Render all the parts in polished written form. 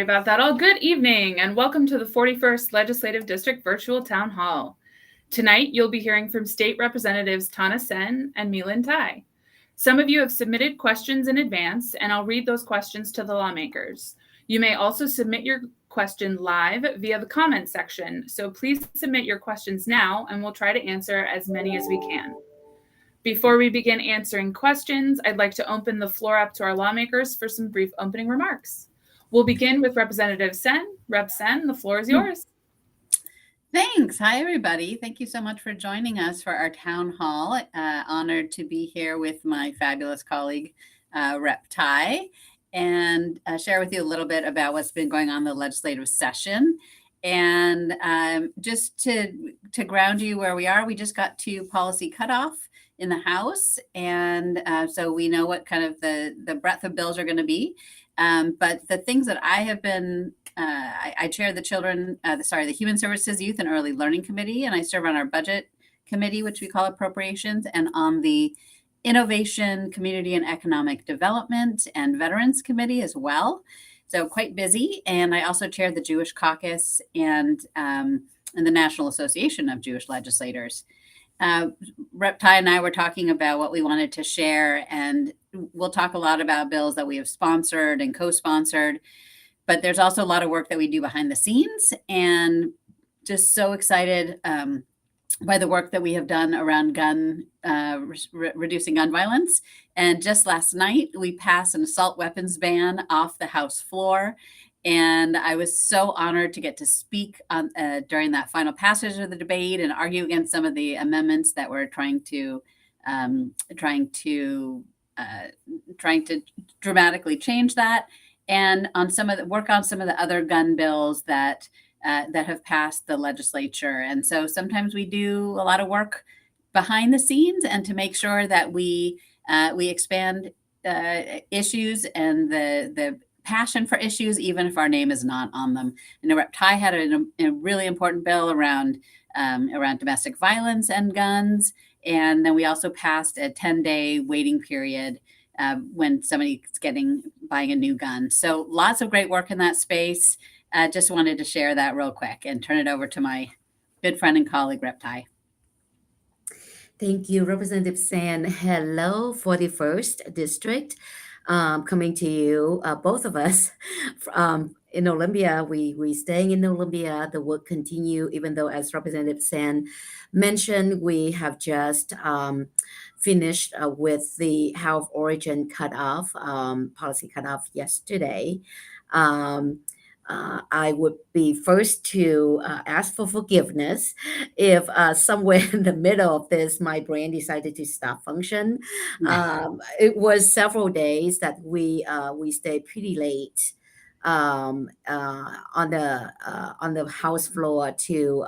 about that. All good evening and welcome to the 41st Legislative District Virtual Town Hall. Tonight, you'll be hearing from State Representatives Tana Senn and My-Linh Thai. Some of you have submitted questions in advance, and I'll read those questions to the lawmakers. You may also submit your question live via the comment section, so please submit your questions now, and we'll try to answer as many as we can. Before we begin answering questions, I'd like to open the floor up to our lawmakers for some brief opening remarks. We'll begin with Representative Senn. Rep. Senn, the floor is yours. Thanks. Hi, everybody. Thank you so much for joining us for our town hall. Honored to be here with my fabulous colleague, Rep. Thai, and share with you a little bit about what's been going on in the legislative session. And just to ground you where we are, we just got to policy cutoff in the House. And so we know what kind of the breadth of bills are going to be. But the things that I have been, I chair the the Human Services, Youth and Early Learning Committee, and I serve on our budget committee, which we call Appropriations, and on the Innovation, Community and Economic Development and Veterans Committee as well. So quite busy. And I also chair the Jewish Caucus and the National Association of Jewish Legislators. Rep. Thai and I were talking about what we wanted to share, and we'll talk a lot about bills that we have sponsored and co-sponsored, but there's also a lot of work that we do behind the scenes, and just so excited by the work that we have done around reducing gun violence. And just last night, we passed an assault weapons ban off the House floor. And I was so honored to get to speak on, during that final passage of the debate and argue against some of the amendments that were trying to dramatically change that, and on some of the other gun bills that have passed the legislature. And so sometimes we do a lot of work behind the scenes, and to make sure that we expand issues and the passion for issues, even if our name is not on them. And Rep. Thai had a really important bill around domestic violence and guns. And then we also passed a 10-day waiting period when somebody's buying a new gun. So lots of great work in that space. Just wanted to share that real quick and turn it over to my good friend and colleague, Rep. Thai. Thank you, Representative Senn. Hello, 41st District. Coming to you, both of us in Olympia. We staying in Olympia. The work continue, even though, as Representative Senn mentioned, we have just finished with the House of Origin cutoff, policy cutoff yesterday. I would be first to ask for forgiveness if somewhere in the middle of this, my brain decided to stop function. It was several days that we stayed pretty late on the House floor to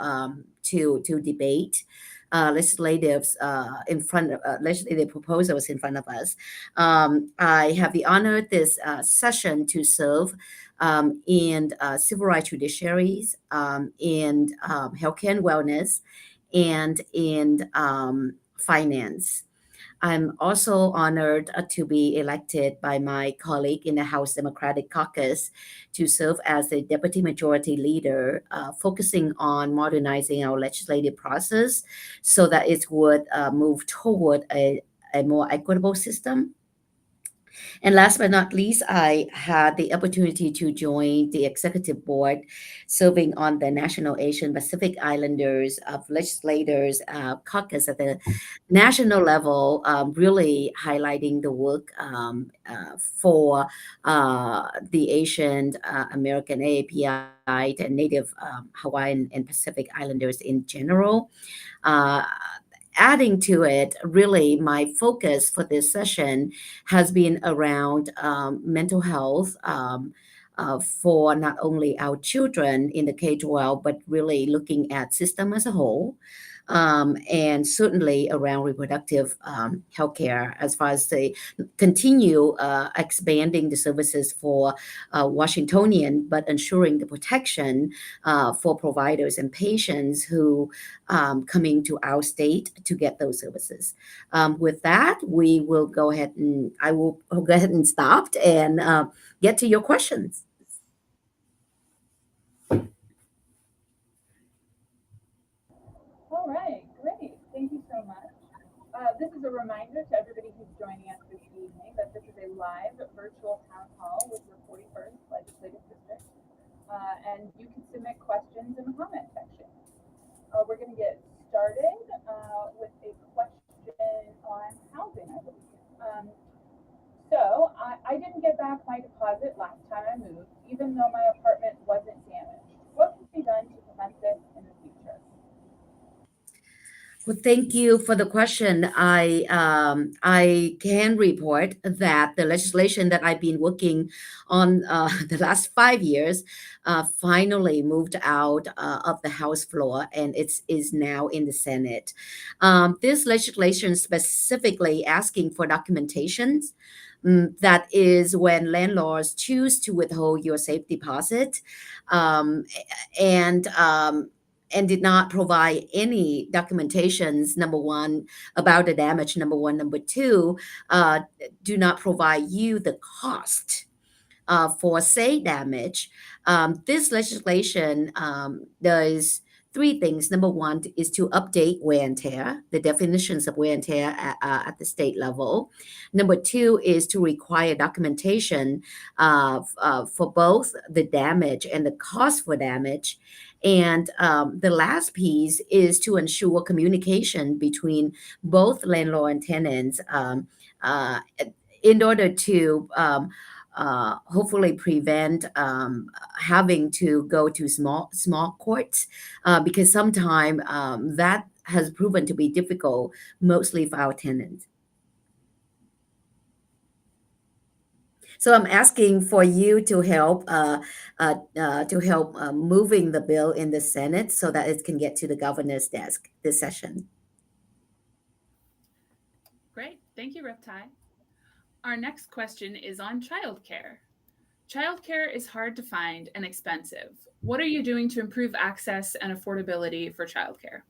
debate legislative proposals in front of us. I have the honor this session to serve in civil rights judiciaries, in healthcare and wellness, and in finance. I'm also honored to be elected by my colleague in the House Democratic Caucus to serve as the Deputy Majority Leader, focusing on modernizing our legislative process so that it would move toward a more equitable system. And last but not least, I had the opportunity to join the executive board serving on the National Asian Pacific Islanders of Legislators Caucus at the national level, really highlighting the work for the Asian American AAPI and Native Hawaiian and Pacific Islanders in general. Adding to it, really, my focus for this session has been around mental health for not only our children in the K-12, but really looking at system as a whole, and certainly around reproductive healthcare as far as they continue expanding the services for Washingtonian, but ensuring the protection for providers and patients who coming to our state to get those services. With that, we will go ahead and I will go ahead and stop and get to your questions. All right, great. Thank you so much. This is a reminder to everybody who's joining us this evening that this is a live virtual town hall with your 41st Legislative District. And you can submit questions in the comment section. We're going to get started with a question on housing, I believe. So I didn't get back my deposit last time I moved, even though my apartment wasn't damaged. What can be done to prevent this in the future? Well, thank you for the question. I can report that the legislation that I've been working on the last 5 years finally moved out of the House floor, and it is now in the Senate. This legislation specifically asking for documentations. That is when landlords choose to withhold your safe deposit, um, and and did not provide any documentations, number one, about the damage, number one. Number two, do not provide you the cost for say damage. This legislation does three things. Number one is to update wear and tear, the definitions of wear and tear at the state level. Number two is to require documentation for both the damage and the cost for damage. And the last piece is to ensure communication between both landlord and tenants uh, in order to hopefully prevent having to go to small courts because sometimes that has proven to be difficult, mostly for our tenants. So I'm asking for you to help moving the bill in the Senate so that it can get to the governor's desk this session. Great. Thank you, Rep. Thai. Our next question is on childcare. Childcare is hard to find and expensive. What are you doing to improve access and affordability for childcare?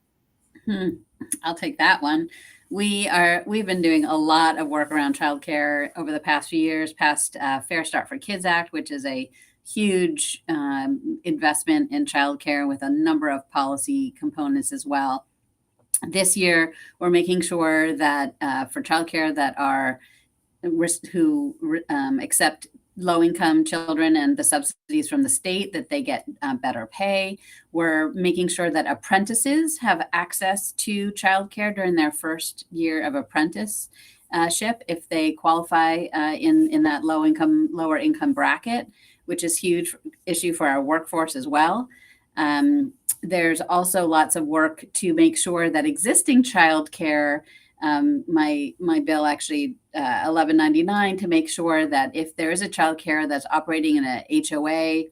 I'll take that one. We've been doing a lot of work around childcare over the past few years, past Fair Start for Kids Act, which is a huge investment in childcare with a number of policy components as well. This year, we're making sure that for childcare that are who accept low-income children and the subsidies from the state, that they get better pay. We're making sure that apprentices have access to childcare during their first year of apprenticeship if they qualify in that lower income bracket, which is a huge issue for our workforce as well. There's also lots of work to make sure that existing childcare, my bill actually 1199, to make sure that if there is a childcare that's operating in a HOA,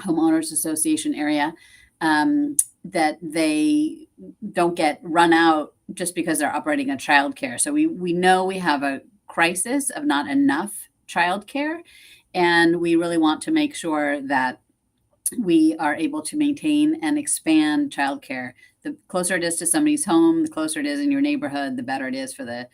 homeowners association area, that they don't get run out just because they're operating a childcare. So we know we have a crisis of not enough childcare, and we really want to make sure that we are able to maintain and expand childcare. The closer it is to somebody's home, the closer it is in your neighborhood, the better it is for the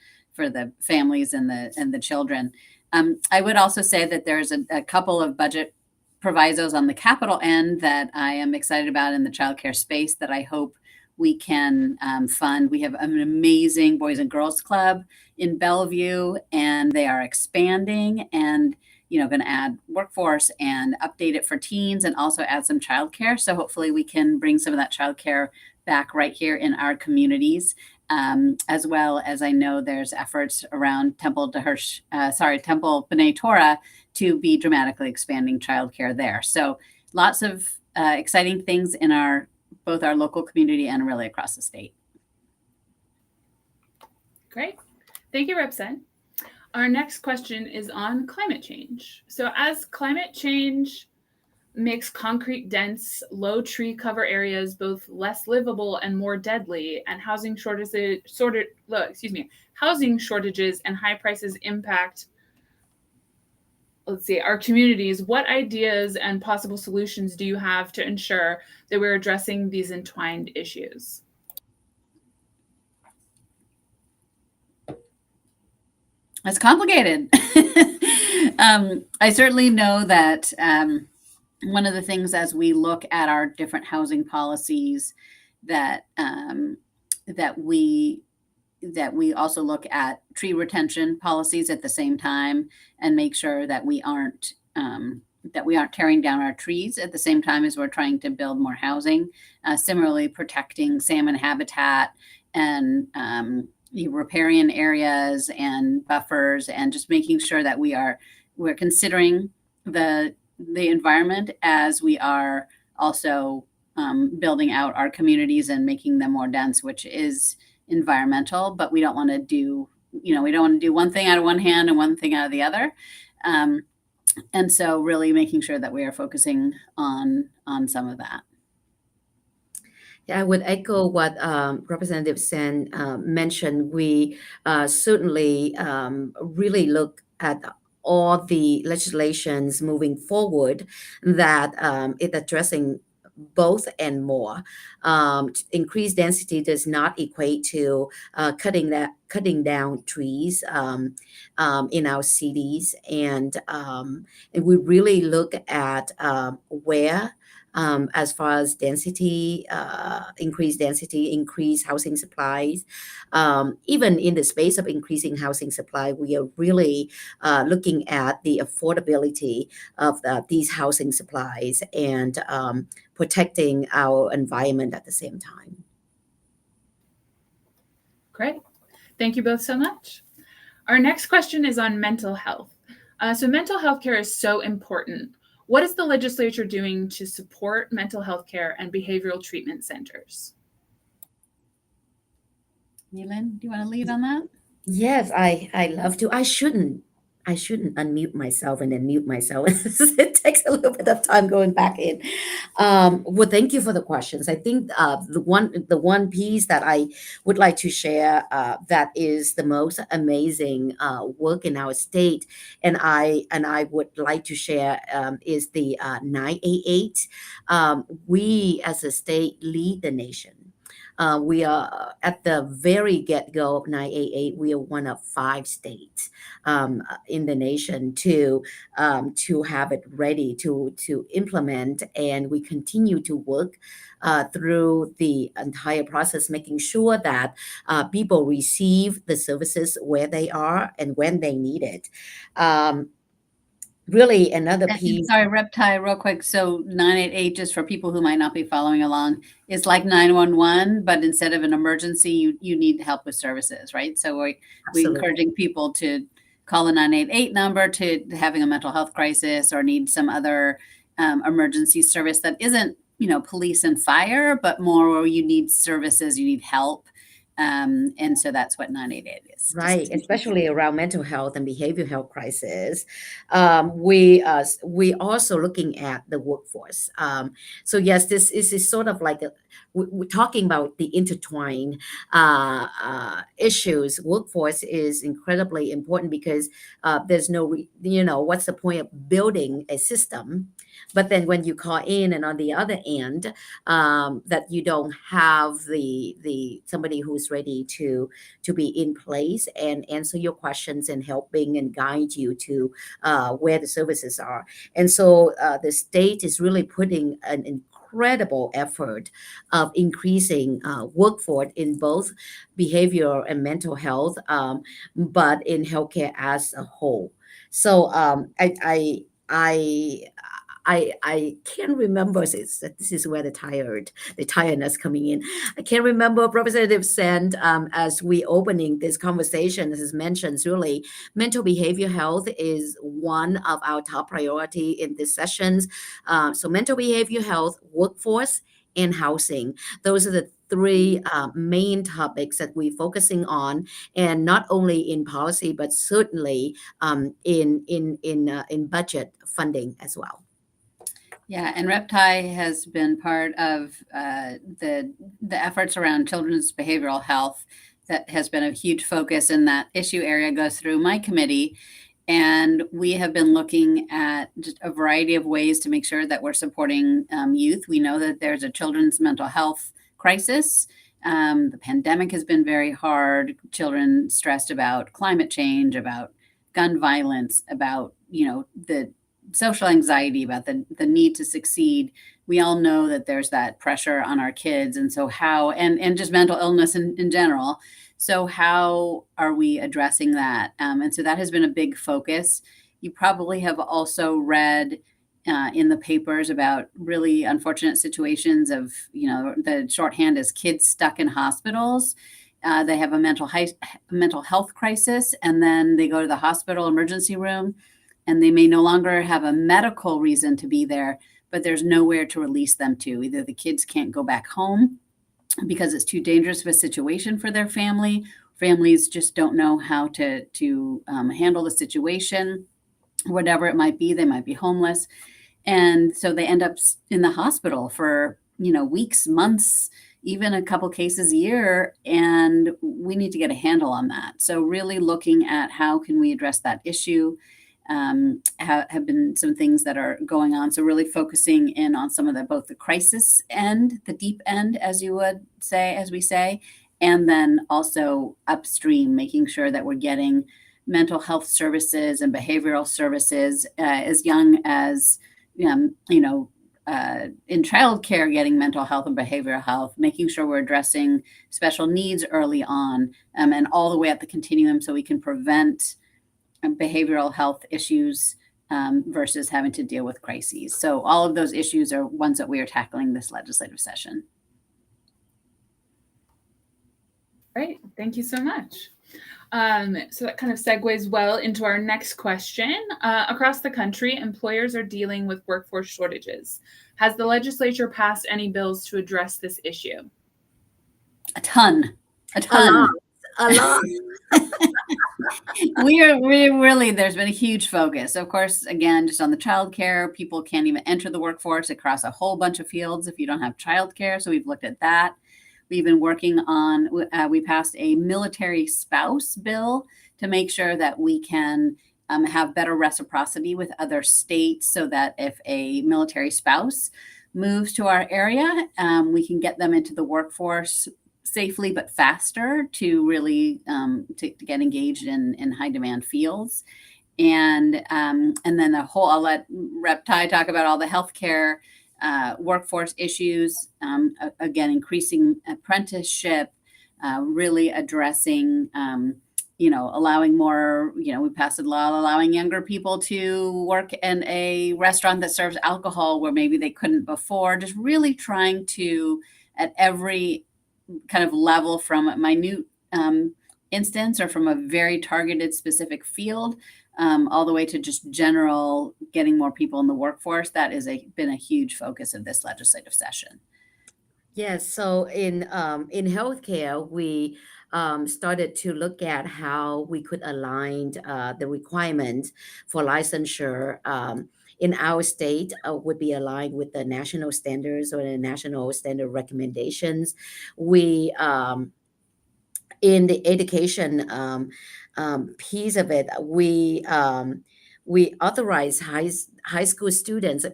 families and the children. I would also say that there's a couple of budget provisos on the capital end that I am excited about in the childcare space that I hope we can fund. We have an amazing Boys and Girls Club in Bellevue, and they are expanding and going to add workforce and update it for teens and also add some childcare. So hopefully we can bring some of that childcare back right here in our communities, as well as I know there's efforts around Temple B'nai Torah to be dramatically expanding childcare there. So lots of exciting things in both our local community and really across the state. Great. Thank you, Rep. Sen. Our next question is on climate change. So as climate change makes concrete dense, low tree cover areas both less livable and more deadly, and housing shortages and high prices impact our communities, what ideas and possible solutions do you have to ensure that we're addressing these entwined issues? It's complicated. I certainly know that one of the things as we look at our different housing policies that that we also look at tree retention policies at the same time and make sure that we aren't tearing down our trees at the same time as we're trying to build more housing. Similarly, protecting salmon habitat and riparian areas and buffers, and just making sure that we're considering the environment as we are also building out our communities and making them more dense, which is environmental, but we don't want to do one thing out of one hand and one thing out of the other. And so really making sure that we are focusing on some of that. Yeah, I would echo what Representative Senn mentioned. We certainly really look at all the legislations moving forward that it addressing both and more. Increased density does not equate to cutting down trees in our cities, and we really look at where. As far as density, increased housing supplies. Even in the space of increasing housing supply, we are really looking at the affordability of these housing supplies and protecting our environment at the same time. Great. Thank you both so much. Our next question is on mental health. So mental health care is so important. What is the legislature doing to support mental health care and behavioral treatment centers? My-Linh, do you want to lead on that? Yes, I love to. I shouldn't unmute myself and then mute myself. It takes a little bit of time going back in. Well, thank you for the questions. I think the one piece that I would like to share that is the most amazing work in our state, and I would like to share is the 988. We as a state lead the nation. We are at the very get-go of 988. We are one of 5 states in the nation to have it ready to implement, and we continue to work through the entire process, making sure that people receive the services where they are and when they need it. Really, another piece. Sorry, Rep Thai, real quick. So 988, just for people who might not be following along, is like 911, but instead of an emergency, you need help with services, right? So we're encouraging people to call the 988 number to having a mental health crisis or need some other emergency service that isn't, police and fire, but more where you need services, you need help. And so that's what 988 is. Right, especially around mental health and behavioral health crisis. We also looking at the workforce. So yes, this is sort of like we're talking about the intertwined issues. Workforce is incredibly important because there's no, what's the point of building a system, but then when you call in and on the other end, that you don't have the somebody who's ready to be in place and answer your questions and helping and guide you to where the services are. And so the state is really putting an incredible effort of increasing workforce in both behavioral and mental health, but in healthcare as a whole. So I can't remember. This is where the tiredness coming in. I can't remember Representative Senn as we opening this conversation as mentioned. Really, mental behavior health is one of our top priority in these sessions. So mental behavior health, workforce, and housing. Those are the 3 main topics that we're focusing on, and not only in policy but certainly in budget funding as well. Yeah, and Rep Thai has been part of the efforts around children's behavioral health. That has been a huge focus, and that issue area goes through my committee. And we have been looking at just a variety of ways to make sure that we're supporting youth. We know that there's a children's mental health crisis. The pandemic has been very hard. Children stressed about climate change, about gun violence, about the social anxiety about the need to succeed. We all know that there's that pressure on our kids. And so and just mental illness in general. So how are we addressing that? And so that has been a big focus. You probably have also read in the papers about really unfortunate situations of, the shorthand is kids stuck in hospitals. They have a mental health crisis, and then they go to the hospital emergency room, and they may no longer have a medical reason to be there, but there's nowhere to release them to. Either the kids can't go back home because it's too dangerous of a situation for their family. Families just don't know how to handle the situation, whatever it might be. They might be homeless. And so they end up in the hospital for, weeks, months, even a couple cases a year. And we need to get a handle on that. So really looking at how can we address that issue. Have been some things that are going on. So really focusing in on some of both the crisis end, the deep end, as we say, and then also upstream, making sure that we're getting mental health services and behavioral services as young as, in childcare, getting mental health and behavioral health, making sure we're addressing special needs early on, and all the way up the continuum so we can prevent behavioral health issues versus having to deal with crises. So all of those issues are ones that we are tackling this legislative session. Great, thank you so much. So that kind of segues well into our next question. Across the country, employers are dealing with workforce shortages. Has the legislature passed any bills to address this issue? A ton. A lot. we really, there's been a huge focus. Of course, again, just on the childcare, people can't even enter the workforce across a whole bunch of fields if you don't have childcare. So we've looked at that. We've been working on, we passed a military spouse bill to make sure that we can have better reciprocity with other states so that if a military spouse moves to our area, we can get them into the workforce safely but faster to really to get engaged in high demand fields. And then I'll let Rep Thai talk about all the healthcare workforce issues, again, increasing apprenticeship, really addressing, allowing more, we passed a law allowing younger people to work in a restaurant that serves alcohol where maybe they couldn't before, just really trying to, at every kind of level, from a minute instance or from a very targeted specific field, all the way to just general getting more people in the workforce. That is been a huge focus of this legislative session. Yes, so in healthcare, we started to look at how we could align the requirements for licensure in our state would be aligned with the national standards or the national standard recommendations. We in the education piece of it, we authorize high school students.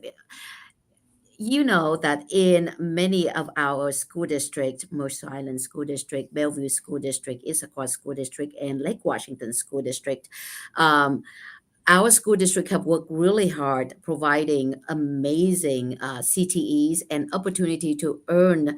You know that in many of our school districts, Mercer Island School District, Bellevue School District, Issaquah School District, and Lake Washington School District, our school district have worked really hard providing amazing CTEs and opportunity to earn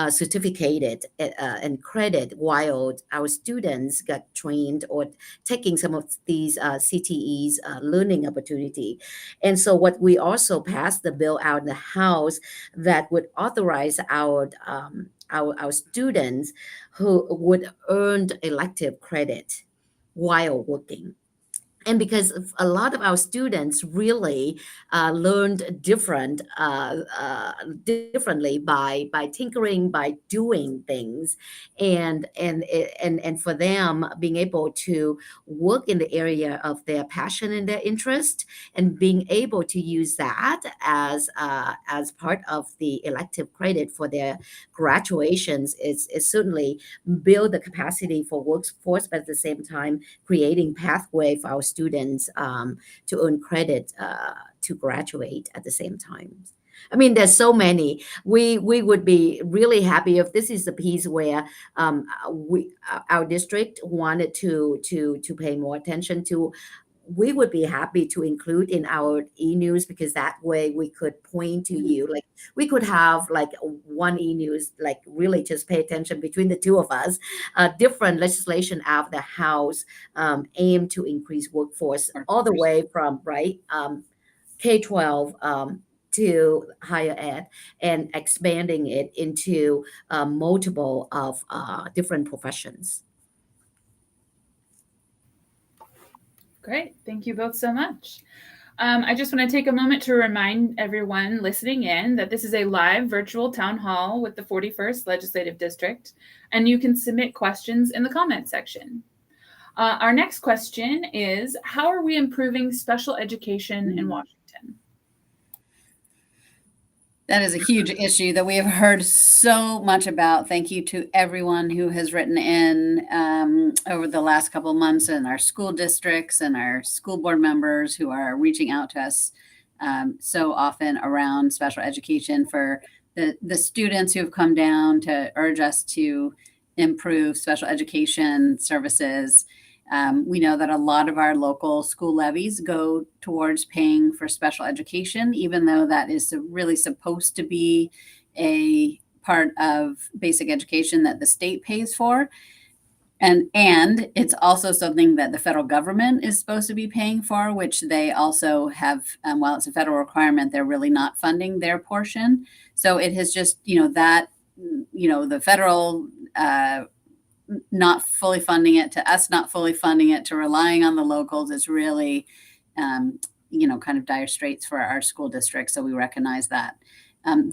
certificate and credit while our students got trained or taking some of these CTEs learning opportunity. And so what we also passed the bill out in the House that would authorize our students who would earn elective credit while working. And because a lot of our students really learned differently by tinkering, by doing things, and for them being able to work in the area of their passion and their interest, and being able to use that as part of the elective credit for their graduations is certainly build the capacity for workforce, but at the same time creating pathway for our students to earn credit to graduate at the same time. I mean, there's so many. We would be really happy if this is the piece where our district wanted to pay more attention to. we would be happy to include in our e-news, because that way we could point to you, like we could have like one e-news, like really just pay attention between the two of us, different legislation out of the House, aim to increase workforce all the way from K-12 to higher ed, and expanding it into multiple of different professions. Great. Thank you both so much. I just want to take a moment to remind everyone listening in that this is a live virtual town hall with the 41st Legislative District, and you can submit questions in the comment section. Our next question is, how are we improving special education in Washington? That is a huge issue that we have heard so much about. Thank you to everyone who has written in over the last couple of months, and our school districts and our school board members who are reaching out to us so often around special education, for the students who have come down to urge us to improve special education services. We know that a lot of our local school levies go towards paying for special education, even though that is really supposed to be a part of basic education that the state pays for. And it's also something that the federal government is supposed to be paying for, which they also have, while it's a federal requirement, they're really not funding their portion. So it has just, the federal not fully funding it, to us not fully funding it, to relying on the locals is really, kind of dire straits for our school district. So we recognize that.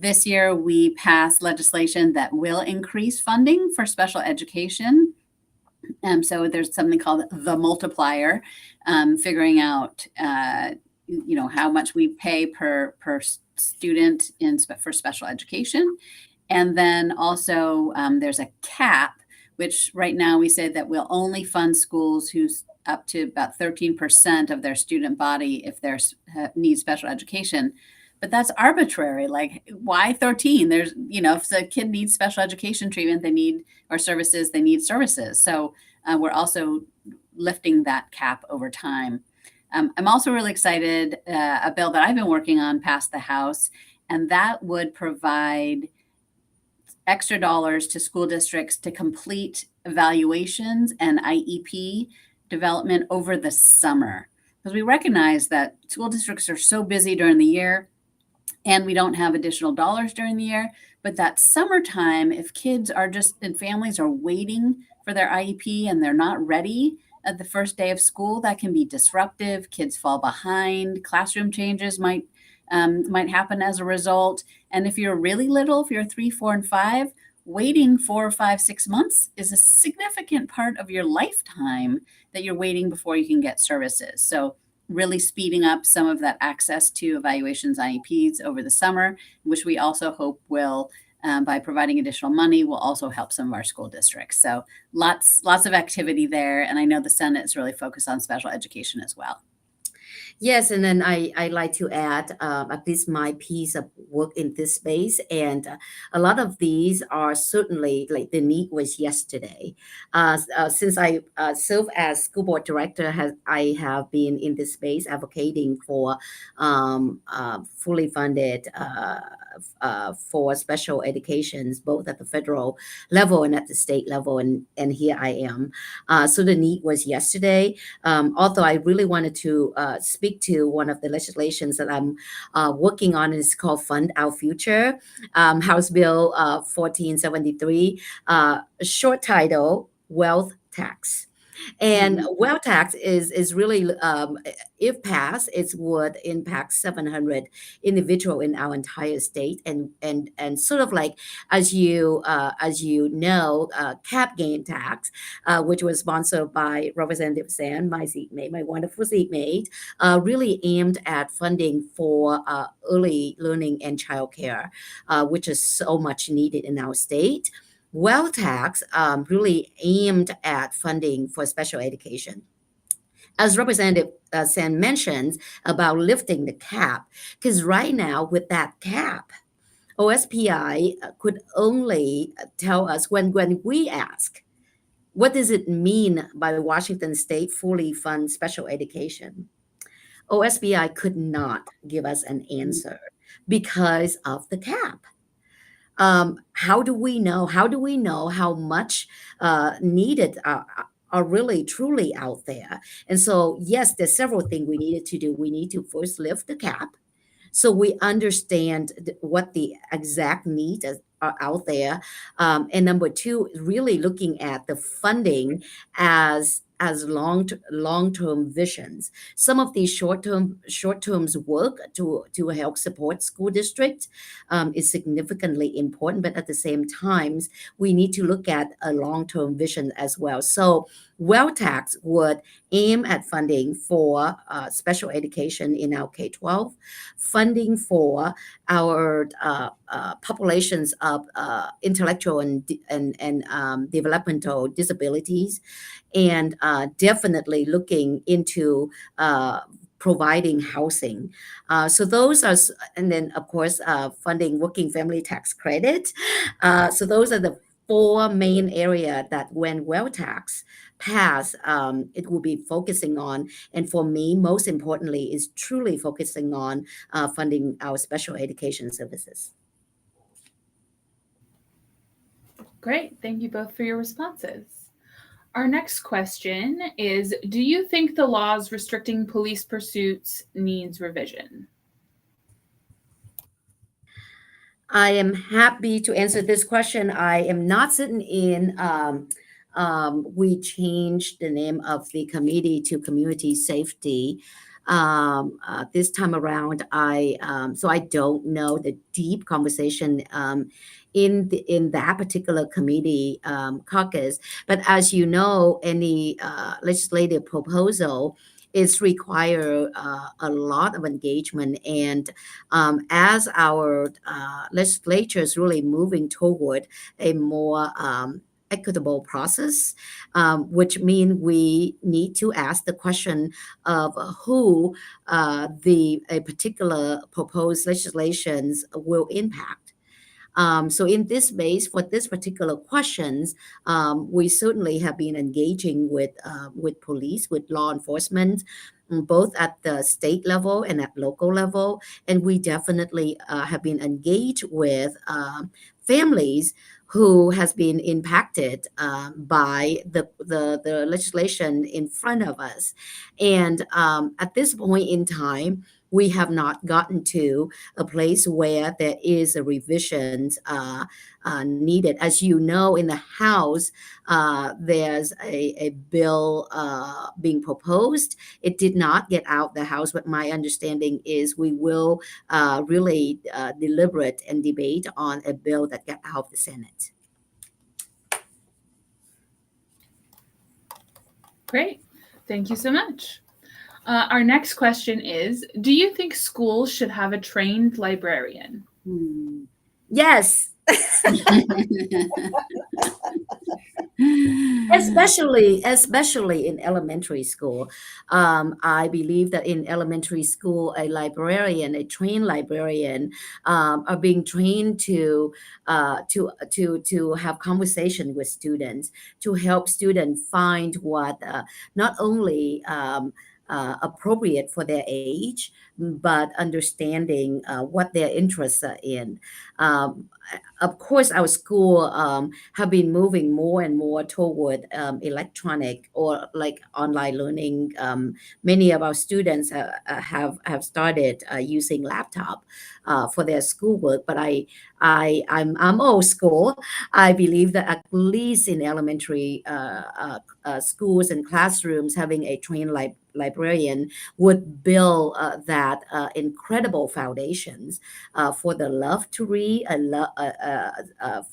This year, we passed legislation that will increase funding for special education. So there's something called the multiplier, figuring out, how much we pay per student for special education. And then also there's a cap, which right now we say that we'll only fund schools who's up to about 13% of their student body if they need special education. But that's arbitrary. Like, why 13? There's, if the kid needs special education treatment, they need services. So we're also lifting that cap over time. I'm also really excited, a bill that I've been working on passed the House, and that would provide extra dollars to school districts to complete evaluations and IEP development over the summer. Because we recognize that school districts are so busy during the year and we don't have additional dollars during the year. But that summertime, if kids are and families are waiting for their IEP and they're not ready at the first day of school, that can be disruptive. Kids fall behind. Classroom changes might happen as a result. And if you're really little, if you're 3, 4, and 5, waiting 4, 5, 6 months is a significant part of your lifetime that you're waiting before you can get services. So really speeding up some of that access to evaluations, IEPs over the summer, which we also hope will, by providing additional money, will also help some of our school districts. So lots of activity there. And I know the Senate is really focused on special education as well. Yes, and then I like to add at least my piece of work in this space, and a lot of these are certainly like the need was yesterday. Since I serve as school board director, I have been in this space advocating for fully funded for special educations, both at the federal level and at the state level, and here I am. So the need was yesterday. Although I really wanted to speak to one of the legislations that I'm working on. It's called Fund Our Future, House Bill 1473, short title, Wealth Tax. And wealth tax is really, if passed, it would impact 700 individual in our entire state, and sort of like, as you know, cap gain tax, which was sponsored by Representative Senn, my seatmate, my wonderful seatmate, really aimed at funding for early learning and childcare, which is so much needed in our state. Wealth tax really aimed at funding for special education. As Representative Senn mentions about lifting the cap, because right now with that cap, OSPI could only tell us when we ask, what does it mean by Washington State fully fund special education? OSBI could not give us an answer because of the cap. How do we know? How do we know how much needed are really truly out there? And so, yes, there's several things we needed to do. We need to first lift the cap, so we understand what the exact needs are out there. And number two, really looking at the funding as long-term visions. Some of these short-terms work to help support school districts is significantly important, but at the same time, we need to look at a long-term vision as well. So Well Tax would aim at funding for special education in our K-12, funding for our populations of intellectual and developmental disabilities, and definitely looking into providing housing. So those are, and then of course, funding working family tax credit. So those are the four main area that when Well Tax pass, it will be focusing on. And for me, most importantly, is truly focusing on funding our special education services. Great. Thank you both for your responses. Our next question is, do you think the laws restricting police pursuits needs revision? I am happy to answer this question. I am not sitting in. We changed the name of the committee to Community Safety. This time around, so I don't know the deep conversation in that particular committee caucus. But as you know, any legislative proposal is require a lot of engagement, and as our legislature is really moving toward a more equitable process, which means we need to ask the question of who a particular proposed legislations will impact. So in this space, for this particular questions, we certainly have been engaging with police, with law enforcement, both at the state level and at local level, and we definitely have been engaged with families who has been impacted by the legislation in front of us. And at this point in time, we have not gotten to a place where there is a revision needed. As you know, in the House, there's a bill being proposed. It did not get out the House, but my understanding is we will really deliberate and debate on a bill that got out of the Senate. Great. Thank you so much. Our next question is, do you think schools should have a trained librarian? Yes. Especially in elementary school. I believe that in elementary school, a trained librarian, are being trained to have conversation with students, to help students find what not only appropriate for their age, but understanding what their interests are in. Of course, our school have been moving more and more toward electronic or like online learning. Many of our students have started using laptop for their schoolwork, but I'm old school. I believe that at least in elementary schools and classrooms, having a trained librarian would build that incredible foundations for the love to read,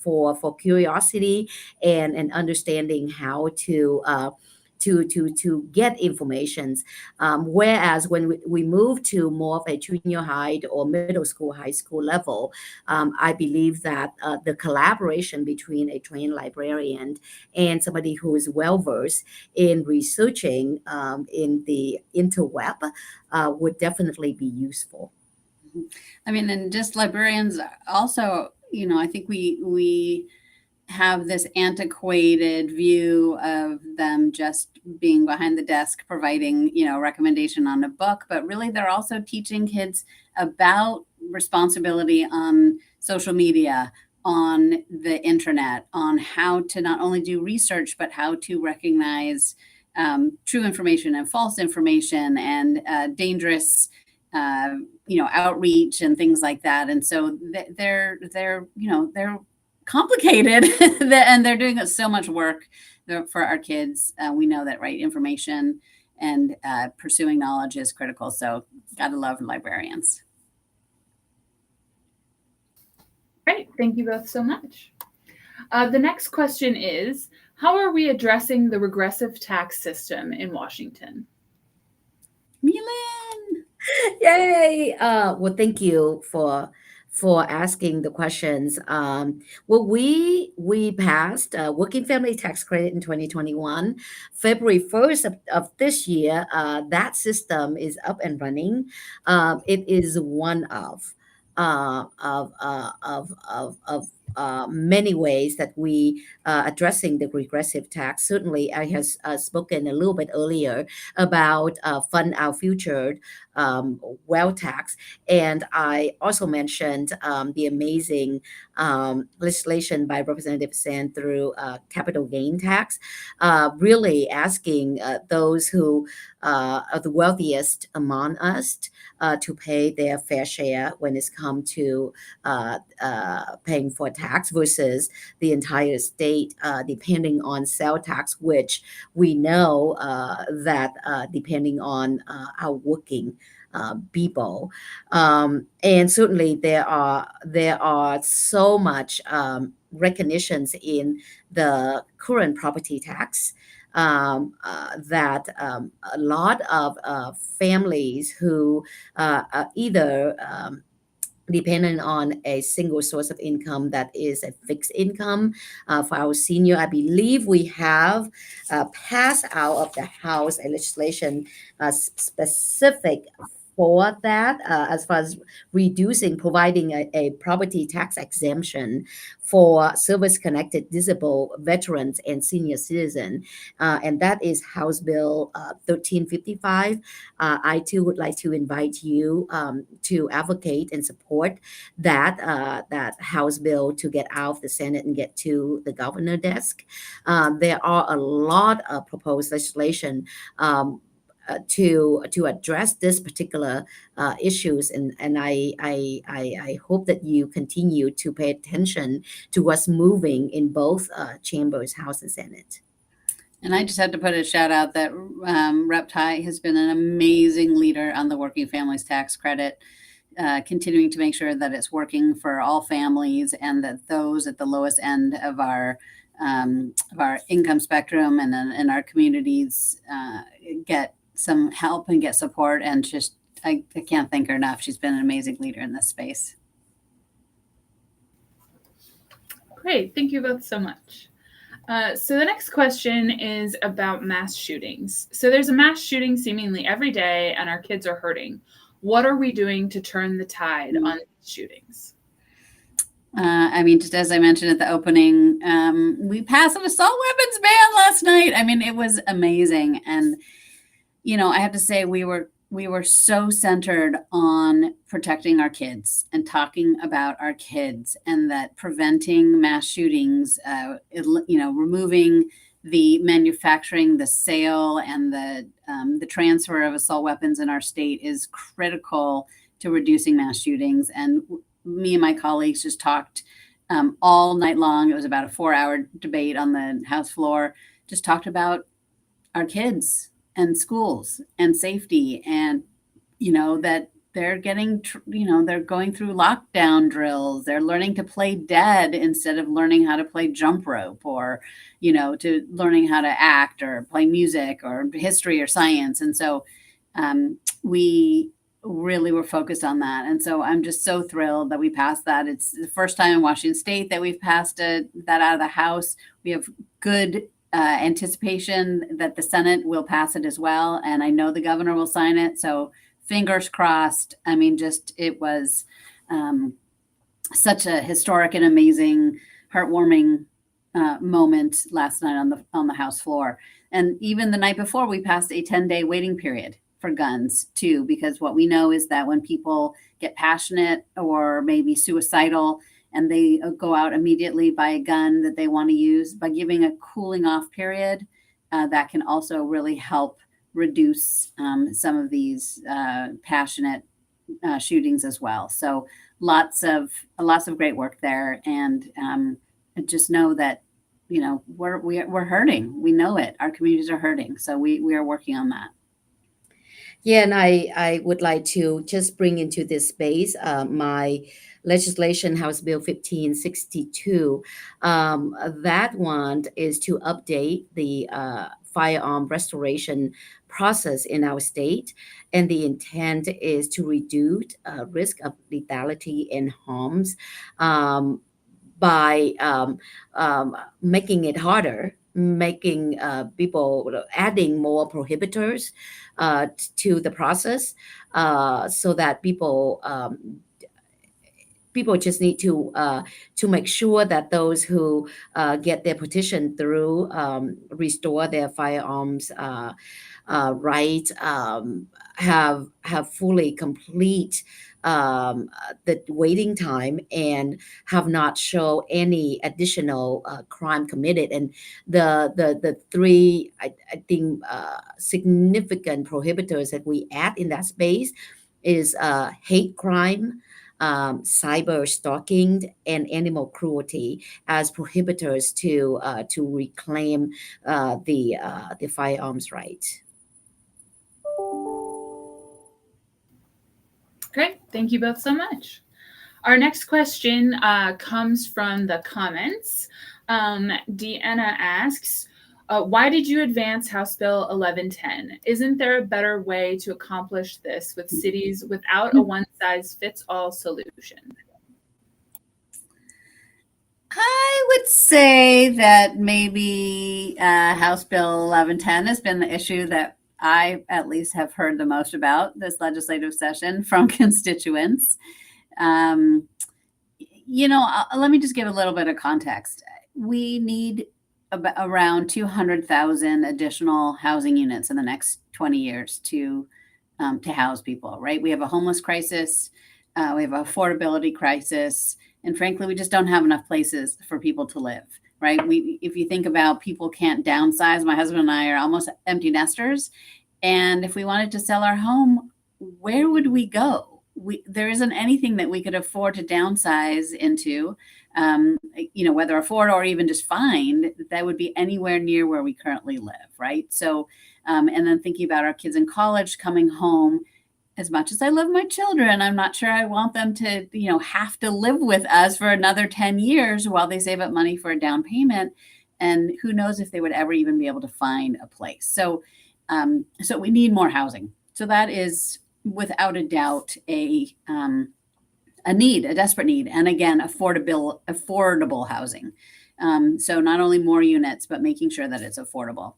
for curiosity, and understanding how to get informations. Whereas when we move to more of a junior high or middle school, high school level, I believe that the collaboration between a trained librarian and somebody who is well versed in researching in the interweb would definitely be useful. I mean, and just librarians also, I think we have this antiquated view of them just being behind the desk providing, recommendation on a book, but really they're also teaching kids about responsibility on social media, on the internet, on how to not only do research, but how to recognize true information and false information and dangerous outreach and things like that. And so they're complicated and they're doing so much work for our kids. We know that information and pursuing knowledge is critical. So gotta love librarians. Great, thank you both so much. The next question is, how are we addressing the regressive tax system in Washington? My-Linh. Yay! Well, thank you for asking the questions. Well, we passed working family tax credit in 2021. February 1st of this year, that system is up and running. It is one of many ways that we addressing the regressive tax. Certainly, I have spoken a little bit earlier about Fund Our Future wealth tax, and I also mentioned the amazing legislation by Representative Senn through capital gain tax, really asking those who are the wealthiest among us to pay their fair share when it's come to paying for tax versus the entire state depending on sales tax, which we know that depending on our working people. And certainly there are so much recognitions in the current property tax that a lot of families who either dependent on a single source of income that is a fixed income. For our senior, I believe we have passed out of the House a legislation specific for that, as far as providing a property tax exemption for service-connected disabled veterans and senior citizens. And that is House Bill 1355. I too would like to invite you to advocate and support that House bill to get out of the Senate and get to the governor desk. There are a lot of proposed legislation to address this particular issues, and I hope that you continue to pay attention to what's moving in both chambers, House and Senate. And I just had to put a shout out that Rep Thai has been an amazing leader on the Working Families Tax Credit, continuing to make sure that it's working for all families and that those at the lowest end of our income spectrum and in our communities get some help and get support. And just I can't thank her enough. She's been an amazing leader in this space. Great, thank you both so much. So the next question is about mass shootings. So there's a mass shooting seemingly every day and our kids are hurting. What are we doing to turn the tide on shootings? I mean, just as I mentioned at the opening, we passed an assault weapons ban last night. I mean, it was amazing. And, I have to say we were so centered on protecting our kids and talking about our kids and that preventing mass shootings, removing the manufacturing, the sale, and the transfer of assault weapons in our state is critical to reducing mass shootings. And me and my colleagues just talked all night long. It was about a 4-hour debate on the House floor, just talked about our kids and schools and safety, and that they're getting they're going through lockdown drills. They're learning to play dead instead of learning how to play jump rope, or to learning how to act or play music or history or science. And so we really were focused on that. And so I'm just so thrilled that we passed that. It's the first time in Washington State that we've passed that out of the House. We have good anticipation that the Senate will pass it as well. And I know the governor will sign it. So fingers crossed. I mean, it was such a historic and amazing, heartwarming moment last night on the House floor. And even the night before, we passed a 10-day waiting period for guns too, because what we know is that when people get passionate or maybe suicidal and they go out immediately, buy a gun that they want to use, by giving a cooling off period, that can also really help reduce some of these passionate shootings as well. So lots of great work there, and just know that we're hurting. We know it. Our communities are hurting, so we are working on that. Yeah, and I would like to just bring into this space my legislation, House Bill 1562. That one is to update the firearm restoration process in our state. And the intent is to reduce risk of lethality and harms by making it harder, making people adding more prohibitors to the process, so that people just need to make sure that those who get their petition through, restore their firearms right, have fully complete the waiting time and have not shown any additional crime committed. And the three, I think, significant prohibitors that we add in that space is hate crime, cyber stalking, and animal cruelty as prohibitors to reclaim the firearms right. Great. Thank you both so much. Our next question comes from the comments. Deanna asks, why did you advance House Bill 1110? Isn't there a better way to accomplish this with cities without a one-size-fits-all solution? I would say that maybe House Bill 1110 has been the issue that I at least have heard the most about this legislative session from constituents. Let me just give a little bit of context. We need around 200,000 additional housing units in the next 20 years to house people, right? We have a homeless crisis, we have an affordability crisis, and frankly, we just don't have enough places for people to live, right? If you think about people can't downsize, my husband and I are almost empty nesters, and if we wanted to sell our home, where would we go? There isn't anything that we could afford to downsize into, whether afford or even just find that would be anywhere near where we currently live, right? So, and then thinking about our kids in college coming home, as much as I love my children, I'm not sure I want them to, have to live with us for another 10 years while they save up money for a down payment. And who knows if they would ever even be able to find a place. So we need more housing. So that is without a doubt a need, a desperate need. And again, affordable housing. So not only more units, but making sure that it's affordable.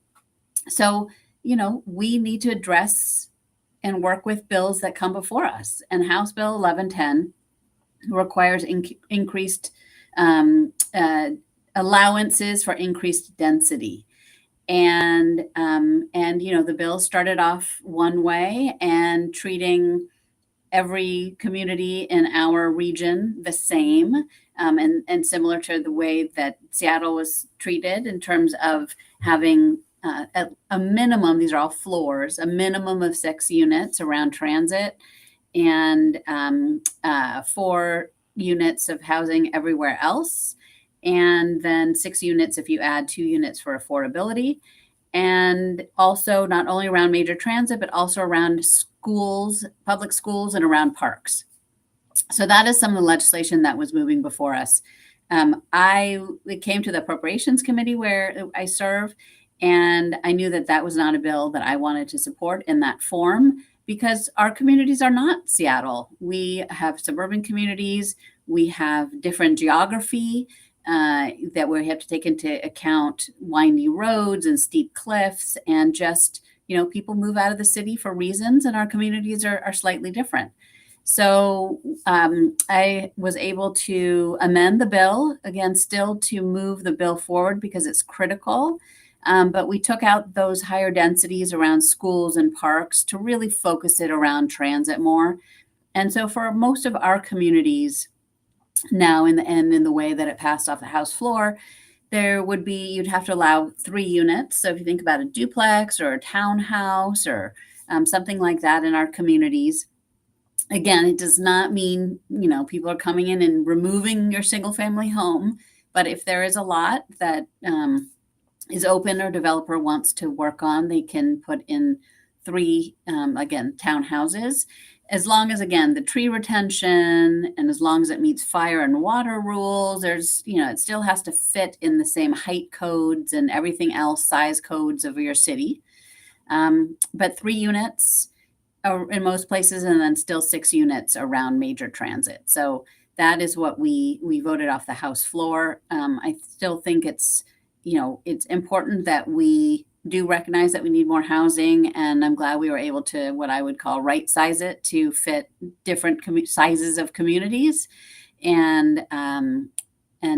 So, we need to address and work with bills that come before us. And House Bill 1110 requires increased allowances for increased density. And the bill started off one way and treating every community in our region the same, and similar to the way that Seattle was treated in terms of having a minimum, these are all floors, a minimum of 6 units around transit and 4 units of housing everywhere else. And then 6 units if you add 2 units for affordability. And also not only around major transit, but also around schools, public schools, and around parks. So that is some of the legislation that was moving before us. It came to the Appropriations Committee where I serve, and I knew that was not a bill that I wanted to support in that form because our communities are not Seattle. We have suburban communities. We have different geography that we have to take into account, windy roads and steep cliffs, and just, people move out of the city for reasons, and our communities are slightly different. So I was able to amend the bill, again, still to move the bill forward because it's critical. But we took out those higher densities around schools and parks to really focus it around transit more. And so for most of our communities now, in the way that it passed off the House floor, you'd have to allow 3 units. So if you think about a duplex or a townhouse or something like that in our communities, again, it does not mean, people are coming in and removing your single family home. But if there is a lot that is open or developer wants to work on, they can put in 3, again, townhouses. As long as, again, the tree retention and as long as it meets fire and water rules, there's, it still has to fit in the same height codes and everything else, size codes of your city. But 3 units in most places, and then still 6 units around major transit. So that is what we voted off the House floor. I still think it's important that we do recognize that we need more housing, and I'm glad we were able to, what I would call, right size it to fit different sizes of communities, and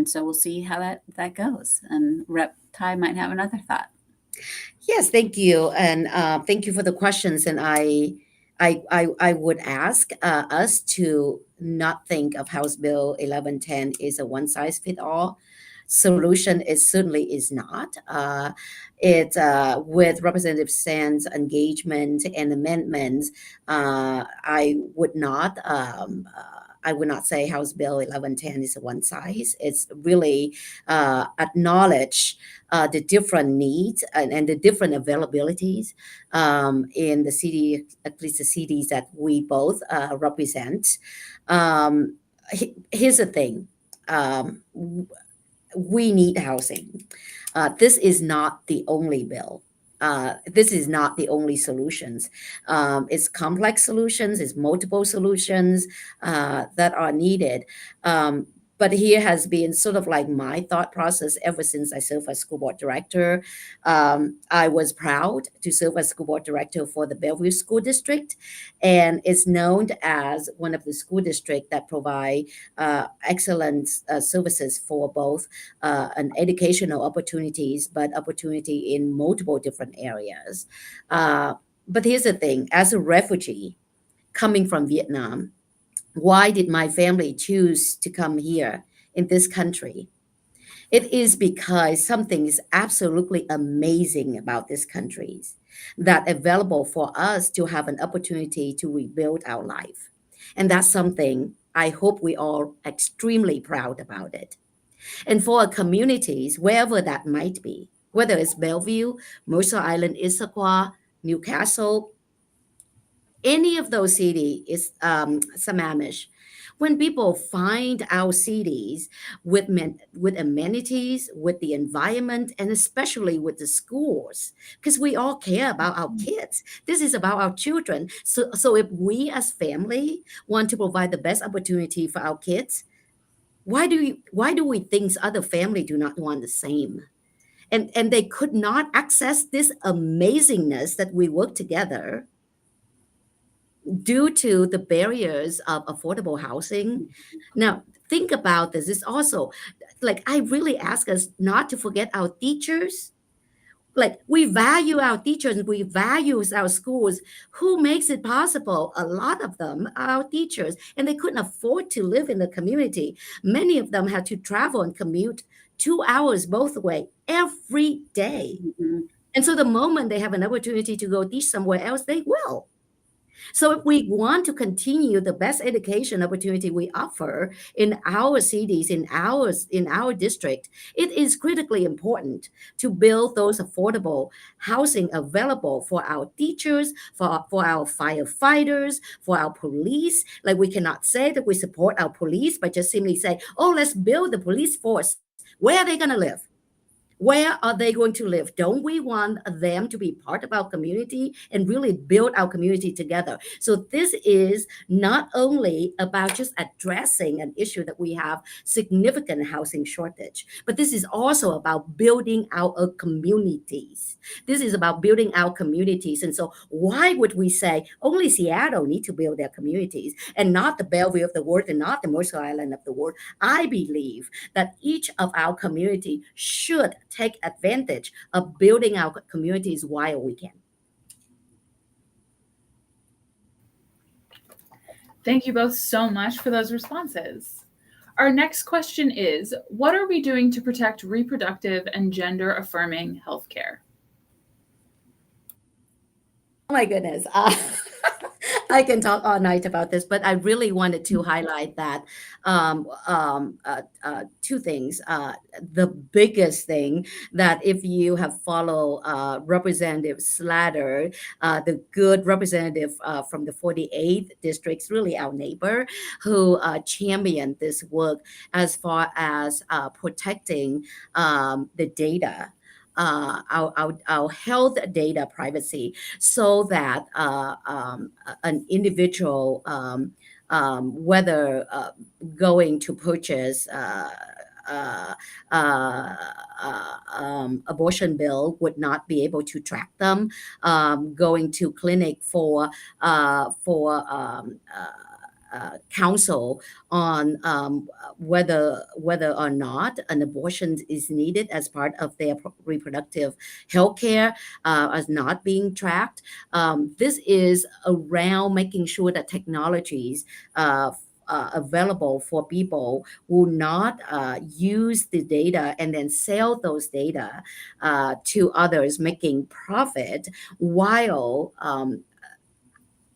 so we'll see how that goes. And Rep Thai might have another thought. Yes, thank you, and thank you for the questions. And I would ask us to not think of House Bill 1110 is a one size fit all solution. It certainly is not. With Representative Senn's engagement and amendments, I would not say House Bill 1110 is a one size. It's really acknowledge the different needs and the different availabilities in the city, at least the cities that we both represent. Here's the thing. We need housing. This is not the only bill. This is not the only solutions. It's complex solutions, it's multiple solutions that are needed. But here has been sort of like my thought process ever since I served as school board director. I was proud to serve as school board director for the Bellevue School District, and it's known as one of the school districts that provide excellent services for both an educational opportunities, but opportunity in multiple different areas. But here's the thing: as a refugee coming from Vietnam, why did my family choose to come here in this country? It is because something is absolutely amazing about this country that available for us to have an opportunity to rebuild our life. And that's something I hope we all extremely proud about it. And for our communities, wherever that might be, whether it's Bellevue, Mercer Island, Issaquah, Newcastle, any of those cities is Sammamish. When people find our cities with amenities, with the environment, and especially with the schools, because we all care about our kids. This is about our children. So if we as family want to provide the best opportunity for our kids, why do we think other family do not want the same? And they could not access this amazingness that we work together due to the barriers of affordable housing. Now, think about this. It's also like I really ask us not to forget our teachers. Like we value our teachers, we value our schools. Who makes it possible? A lot of them are our teachers, and they couldn't afford to live in the community. Many of them had to travel and commute 2 hours both way every day. Mm-hmm. And so the moment they have an opportunity to go teach somewhere else, they will. So if we want to continue the best education opportunity we offer in our cities, in our district, it is critically important to build those affordable housing available for our teachers, for our firefighters, for our police. Like we cannot say that we support our police by just simply say, oh, let's build the police force. Where are they going to live? Where are they going to live? Don't we want them to be part of our community and really build our community together? So this is not only about just addressing an issue that we have significant housing shortage, but this is also about building our communities. This is about building our communities. And so why would we say only Seattle need to build their communities and not the Bellevue of the world and not the Mercer Island of the world? I believe that each of our community should take advantage of building our communities while we can. Thank you both so much for those responses. Our next question is, what are we doing to protect reproductive and gender affirming healthcare? Oh my goodness. I can talk all night about this, but I really wanted to highlight that two things. The biggest thing that if you have followed Representative Slatter, the good representative from the 48th districts, really our neighbor, who championed this work as far as protecting the data. Our health data privacy, so that an individual, whether going to purchase abortion bill, would not be able to track them, going to clinic for counsel on whether or not an abortion is needed as part of their reproductive health care, as not being tracked. This is around making sure that technologies available for people will not use the data and then sell those data to others, making profit while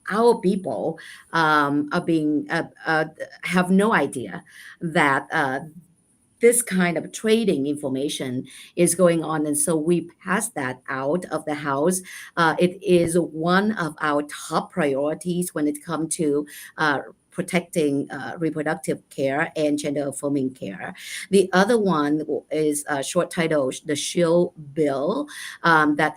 our people are being have no idea that this kind of trading information is going on. And so we passed that out of the House. It is one of our top priorities when it comes to protecting reproductive care and gender affirming care. The other one is short title, the Shield Bill, that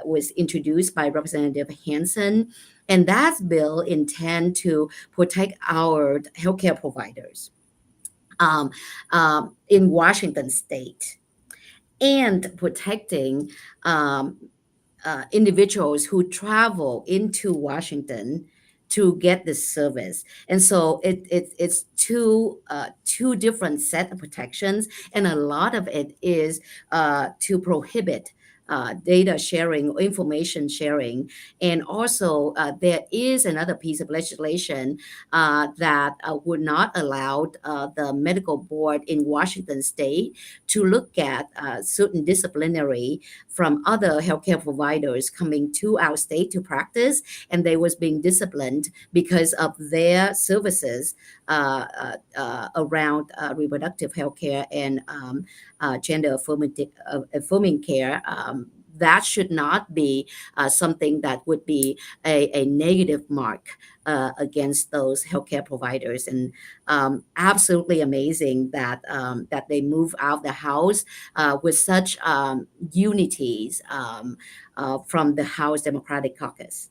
was introduced by Representative Hansen. And that bill intend to protect our healthcare providers in Washington state, and protecting individuals who travel into Washington to get this service. And so it's two different set of protections, and a lot of it is to prohibit data sharing or information sharing. And also there is another piece of legislation that would not allow the medical board in Washington state to look at certain disciplinary from other healthcare providers coming to our state to practice, and they was being disciplined because of their services around reproductive healthcare and gender affirming care. That should not be something that would be a negative mark against those healthcare providers. And absolutely amazing that that they move out the House with such unities from the House Democratic Caucus.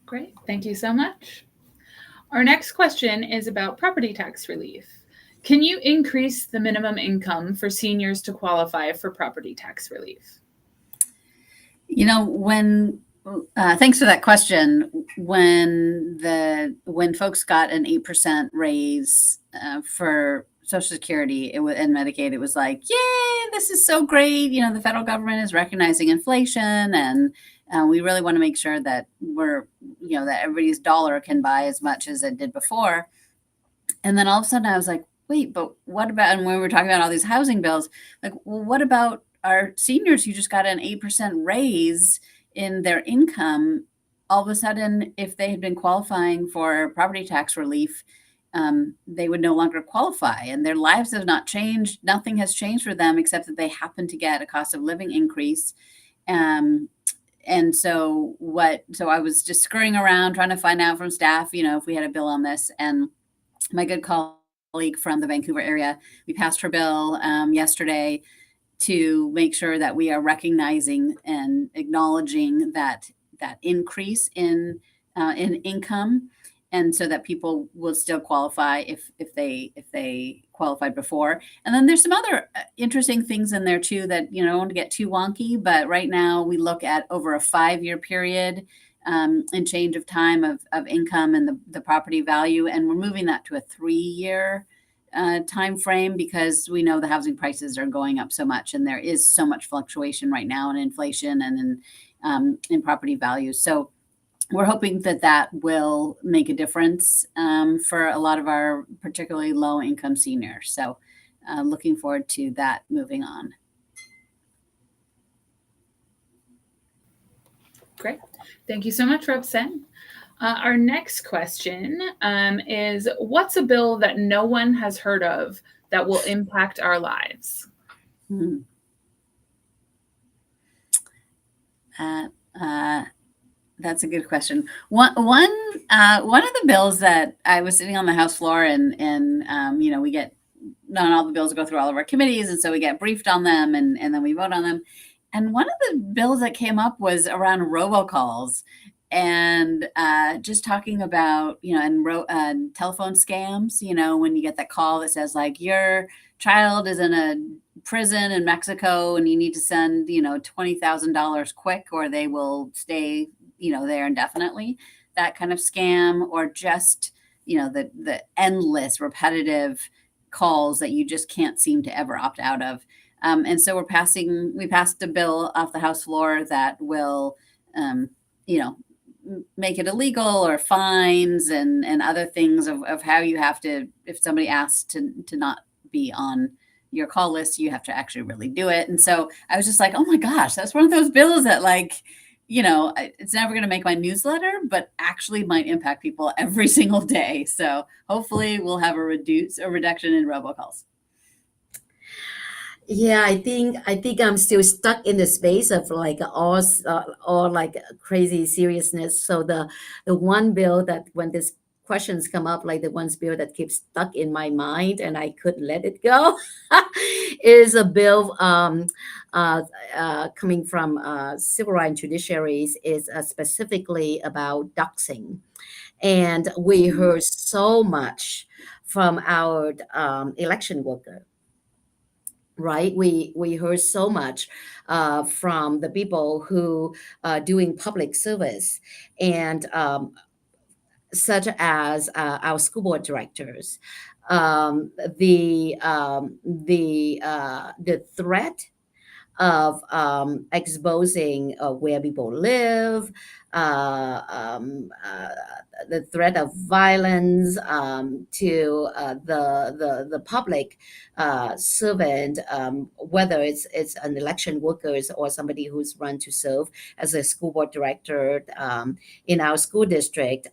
Great, thank you so much. Our next question is about property tax relief. Can you increase the minimum income for seniors to qualify for property tax relief? You know, when thanks for that question. When folks got an 8% raise for Social Security and Medicaid, it was like, yay, this is so great. You know, the federal government is recognizing inflation, and we really want to make sure that that everybody's dollar can buy as much as it did before. And then all of a sudden I was like, wait, but what about, and when we were talking about all these housing bills, like, well, what about our seniors who just got an 8% raise in their income? All of a sudden, if they had been qualifying for property tax relief, they would no longer qualify, and their lives have not changed. Nothing has changed for them except that they happen to get a cost of living increase. And so I was just scurrying around trying to find out from staff, if we had a bill on this, and my good colleague colleague from the Vancouver area, we passed her bill yesterday to make sure that we are recognizing and acknowledging that increase in income, and so that people will still qualify if they qualified before. And then there's some other interesting things in there too that, I don't want to get too wonky, but right now we look at over a 5-year period and change of time of income and the property value, and we're moving that to a 3-year time frame because we know the housing prices are going up so much, and there is so much fluctuation right now in inflation and in property values. So we're hoping that will make a difference for a lot of our particularly low income seniors. So looking forward to that moving on. Great. Thank you so much, Rep. Senn. Our next question is, what's a bill that no one has heard of that will impact our lives? That's a good question. One of the bills that I was sitting on the House floor, and we get, not all the bills go through all of our committees, and so we get briefed on them, and then we vote on them. And one of the bills that came up was around robocalls, and just talking about, and telephone scams. When you get that call that says like your child is in a prison in Mexico and you need to send, $20,000 quick, or they will stay, there indefinitely. That kind of scam, or just, the endless repetitive calls that you just can't seem to ever opt out of. And so we passed a bill off the House floor that will, make it illegal, or fines and other things of how you have to, if somebody asks to not be on your call list, you have to actually really do it. And so I was just like, oh my gosh, that's one of those bills that, like, it's never going to make my newsletter, but actually might impact people every single day. So hopefully we'll have a reduction in robocalls. Yeah, I think I'm still stuck in the space of like all like crazy seriousness. So the one bill that, when this questions come up, like the one bill that keeps stuck in my mind and I couldn't let it go, is a bill coming from civil rights judiciaries, is specifically about doxing. And we heard so much from our election worker, right? We heard so much from the people who doing public service, and such as our school board directors, the threat of exposing where people live, the threat of violence to the public servant, whether it's an election worker or somebody who's run to serve as a school board director in our school district,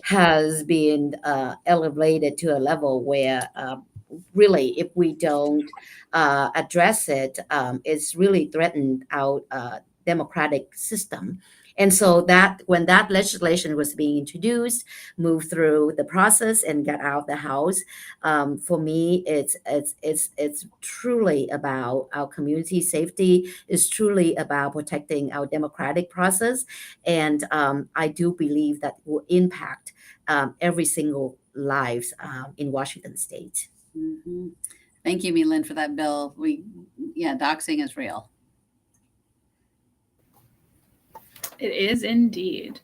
has been elevated to a level where really, if we don't address it, it's really threatened our democratic system. And so that when that legislation was being introduced, moved through the process and got out of the House, for me, it's truly about our community safety. It's truly about protecting our democratic process, and I do believe that will impact every single lives in Washington State. Mm-hmm. Thank you, My-Linh, for that bill. Doxing is real. It is indeed.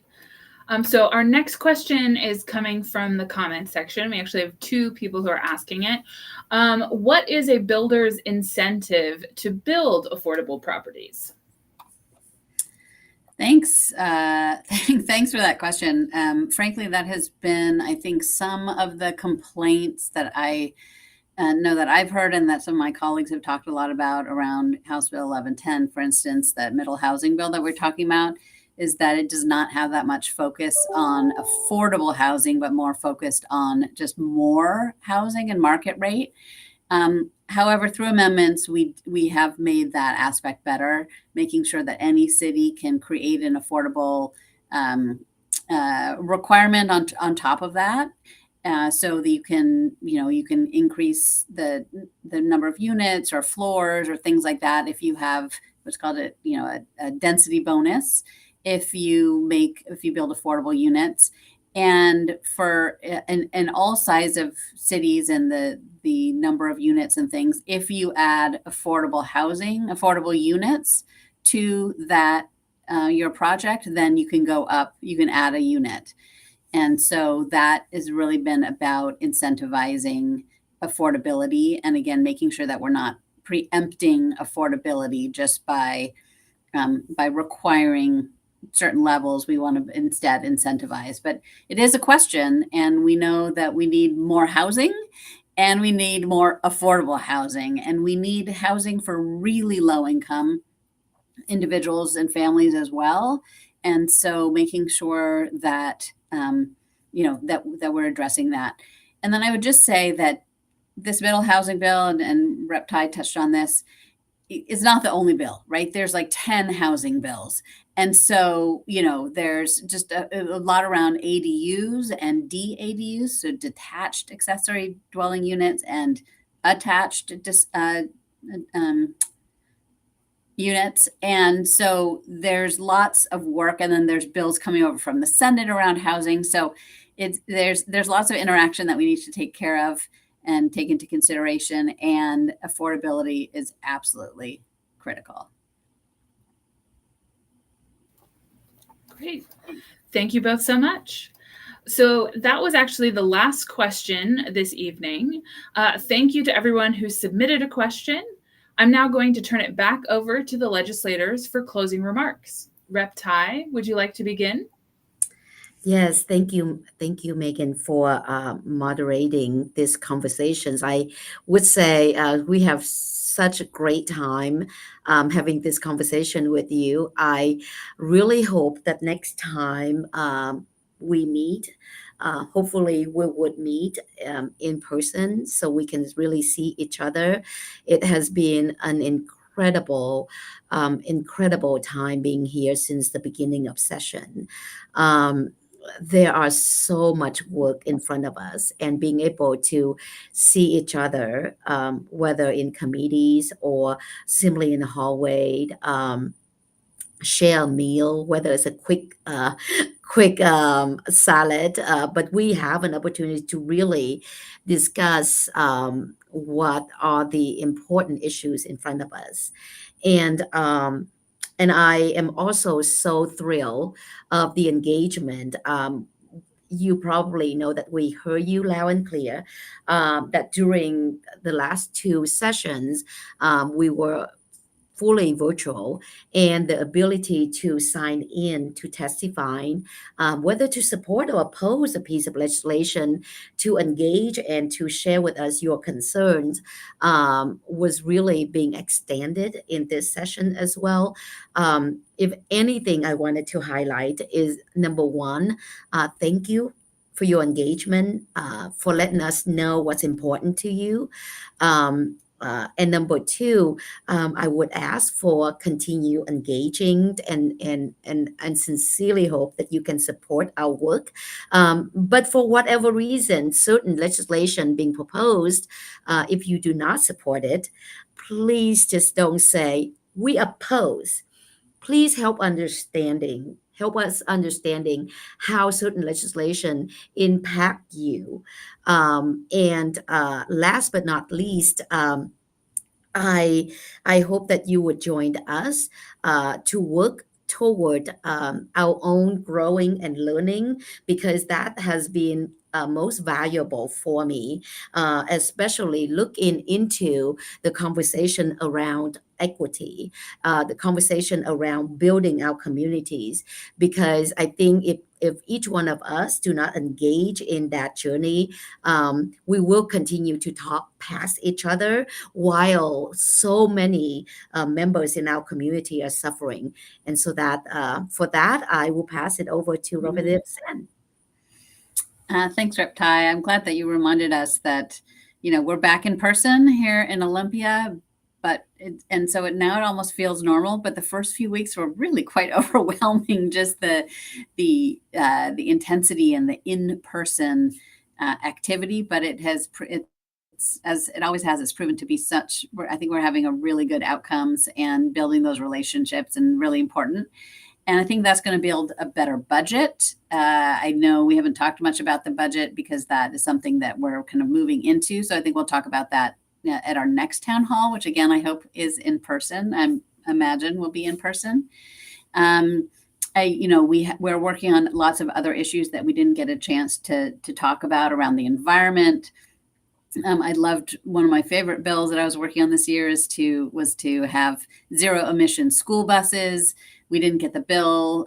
So our next question is coming from the comment section. We actually have 2 people who are asking it. What is a builder's incentive to build affordable properties? Thanks. Thanks for that question. Frankly, that has been, I think, some of the complaints that I know that I've heard, and that some of my colleagues have talked a lot about around House Bill 1110, for instance, that middle housing bill that we're talking about, is that it does not have that much focus on affordable housing, but more focused on just more housing and market rate. However, through amendments, we have made that aspect better, making sure that any city can create an affordable requirement on top of that. so that you can increase the number of units or floors or things like that if you have what's called a density bonus if you build affordable units. And for in all size of cities and the number of units and things, if you add affordable units to that your project, then you can go up, you can add a unit. And so that has really been about incentivizing affordability, and again, making sure that we're not preempting affordability just by requiring certain levels. We want to instead incentivize. But it is a question, and we know that we need more housing, and we need more affordable housing, and we need housing for really low income individuals and families as well. And so making sure that that we're addressing that. And then I would just say that this middle housing bill, and Rep. Thai touched on this, is not the only bill, right? There's like 10 housing bills. And so, there's just a lot around ADUs and DADUs, so detached accessory dwelling units and attached units. And so there's lots of work, and then there's bills coming over from the Senate around housing. So there's lots of interaction that we need to take care of and take into consideration, and affordability is absolutely critical. Great. Thank you both so much. So that was actually the last question this evening. Thank you to everyone who submitted a question. I'm now going to turn it back over to the legislators for closing remarks. Rep. Thai, would you like to begin? Yes, thank you, Megan, for moderating these conversations. I would say we have such a great time having this conversation with you. I really hope that next time we meet, hopefully we would meet in person so we can really see each other. It has been an incredible time being here since the beginning of session. There are so much work in front of us, and being able to see each other, whether in committees or simply in the hallway, share a meal, whether it's a quick salad, but we have an opportunity to really discuss what are the important issues in front of us. And I am also so thrilled of the engagement. You probably know that we heard you loud and clear, that during the last two sessions, we were fully virtual, and the ability to sign in to testify, whether to support or oppose a piece of legislation, to engage and to share with us your concerns, was really being extended in this session as well. If anything, I wanted to highlight is number one, thank you for your engagement, for letting us know what's important to you. And number two, I would ask for continue engaging and sincerely hope that you can support our work. But for whatever reason, certain legislation being proposed, if you do not support it, please just don't say we oppose. Please help us understanding how certain legislation impact you. And last but not least, I hope that you would join us to work toward our own growing and learning, because that has been most valuable for me, especially looking into the conversation around equity, the conversation around building our communities, because I think if each one of us do not engage in that journey, we will continue to talk past each other while so many members in our community are suffering. And so that for that, I will pass it over to Representative Senn. Thanks, Rep. Thai. I'm glad that you reminded us that, we're back in person here in Olympia, and so now it almost feels normal. But the first few weeks were really quite overwhelming. Just the intensity and the in-person activity, but it's, as it always has, it's proven to be such. I think we're having a really good outcomes and building those relationships, and really important. And I think that's going to build a better budget. I know we haven't talked much about the budget because that is something that we're kind of moving into. So I think we'll talk about that at our next town hall, which again, I hope is in person. I imagine will be in person. We're working on lots of other issues that we didn't get a chance to talk about around the environment. I loved one of my favorite bills that I was working on this year was to have zero emission school buses. We didn't get the bill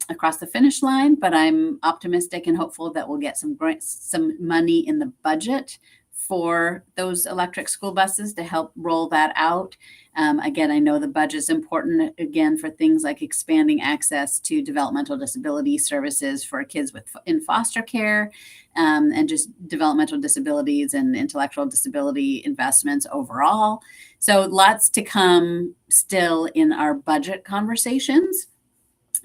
across the finish line, but I'm optimistic and hopeful that we'll get some money in the budget for those electric school buses to help roll that out. Again, I know the budget is important, again, for things like expanding access to developmental disability services for kids in foster care, and just developmental disabilities and intellectual disability investments overall. So lots to come still in our budget conversations.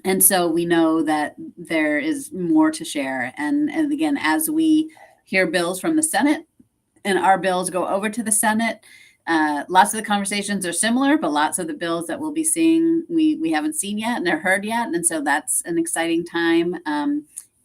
And so we know that there is more to share. And again, as we hear bills from the Senate and our bills go over to the Senate, lots of the conversations are similar, but lots of the bills that we'll be seeing, we haven't seen yet and they're heard yet. And so that's an exciting time.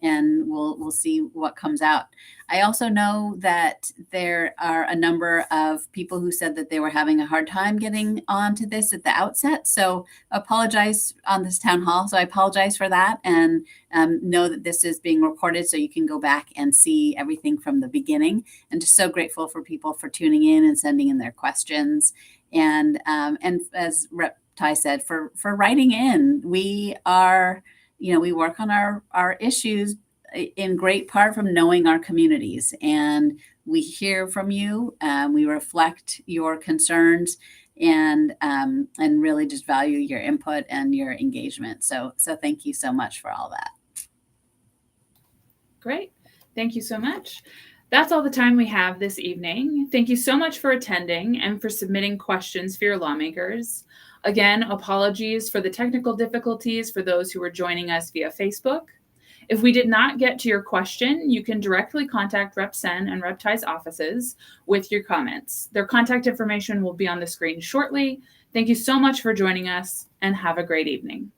And we'll see what comes out. I also know that there are a number of people who said that they were having a hard time getting onto this at the outset. So apologize on this town hall. So I apologize for that, and know that this is being recorded so you can go back and see everything from the beginning. And just so grateful for people for tuning in and sending in their questions. And as Rep Thai said, for writing in, we work on our issues in great part from knowing our communities, and we hear from you. We reflect your concerns, and really just value your input and your engagement. So thank you so much for all that. Great. Thank you so much. That's all the time we have this evening. Thank you so much for attending and for submitting questions for your lawmakers. Again, apologies for the technical difficulties for those who are joining us via Facebook. If we did not get to your question, you can directly contact Rep Senn and Rep Thai's offices with your comments. Their contact information will be on the screen shortly. Thank you so much for joining us, and have a great evening.